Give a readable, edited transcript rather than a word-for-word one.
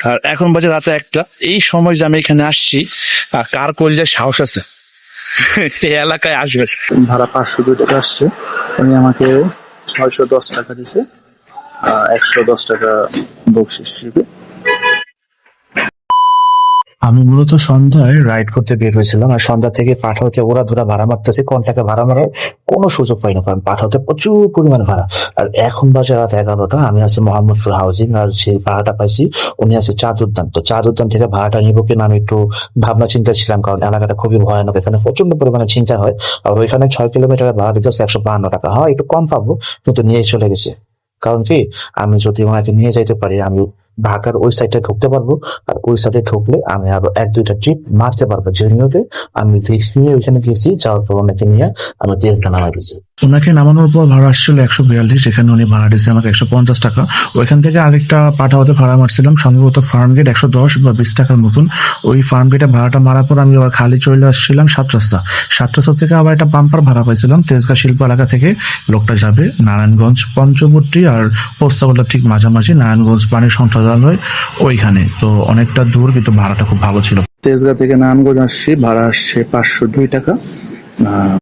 আর এখন বাজে রাতে 1টা। এই সময় যে আমি এখানে আসছি, কার কলজায় সাহস আছে এই এলাকায় আসবে? ভাড়া 502 টাকা আসছে, উনি আমাকে 610 টাকা দিছে, 110 টাকা বকশিশ হিসেবে। আমি মূলত সন্ধ্যায় রাইড করতে বের হয়েছিলাম, আর সন্ধ্যা থেকে পাঠাতে ওরা ধরা ভাড়া মারতেছে। কোন টাকা ভাড়া মারার কোনো সুযোগ পাই না, কারণ পাঠাতে প্রচুর পরিমাণ ভাড়া। আর এখন বাজে রাত 11টা, আমি আছি মোহাম্মদপুর হাউজিং, আর যে ভাড়াটা পাইছি উনি আছে চাঁদ উদ্যান। তো চাঁদ উদ্যান থেকে ভাড়াটা নিবো কিনা আমি একটু ভাবনা চিন্তা ছিলাম, কারণ এলাকাটা খুবই ভয়ানক, এখানে প্রচন্ড পরিমাণে চিন্তা হয়। আর ওইখানে 6 কিলোমিটারের ভাড়া দিতে 152 টাকা, হয় একটু কম পাবো, কিন্তু নিয়ে চলে গেছে। কারণ কি, আমি যদি ওনাকে নিয়ে যাইতে পারি, আমি ঢাকার ওই সাইডে ঢুকতে পারবো, আর ওই সাইডে ঢুকলে আমি আরো 1-2টা ট্রিপ মারতে পারবো। জেনিওতে আমি রিক্স নিয়ে ওইখানে গেছি, যাওয়ার পর ওনাকে নিয়ে আমি তেজগা নামাই গেছি। ওনাকে নামানোর পর ভাড়া আসছিল 142, এখানে উনি ভাড়া দিয়েছে আমাকে 150 টাকা। ওইখান থেকে আরেকটা পাঠাওতে ভাড়া মারছিলাম, সম্ভবত ফার্ম গেট 110 বা 20 টাকার মতন। ওই ফার্ম গেটে ভাড়াটা মারার পর আমি আবার খালি চলে আসছিলাম 7 রাস্তা। 7 রাস্তা থেকে আবার একটা পাম্পার ভাড়া পাইছিলাম তেজগা শিল্প এলাকা থেকে। লোকটা যাবে নারায়ণগঞ্জ পঞ্চবট্টি আর পোস্তাবলা ঠিক মাঝামাঝি, নারায়ণগঞ্জ পানি সংশোধনালয় ওইখানে। তো অনেকটা দূর, কিন্তু ভাড়াটা খুব ভালো ছিল। তেজগা থেকে নারায়ণগঞ্জ আসছি, ভাড়া আসছে 502 টাকা।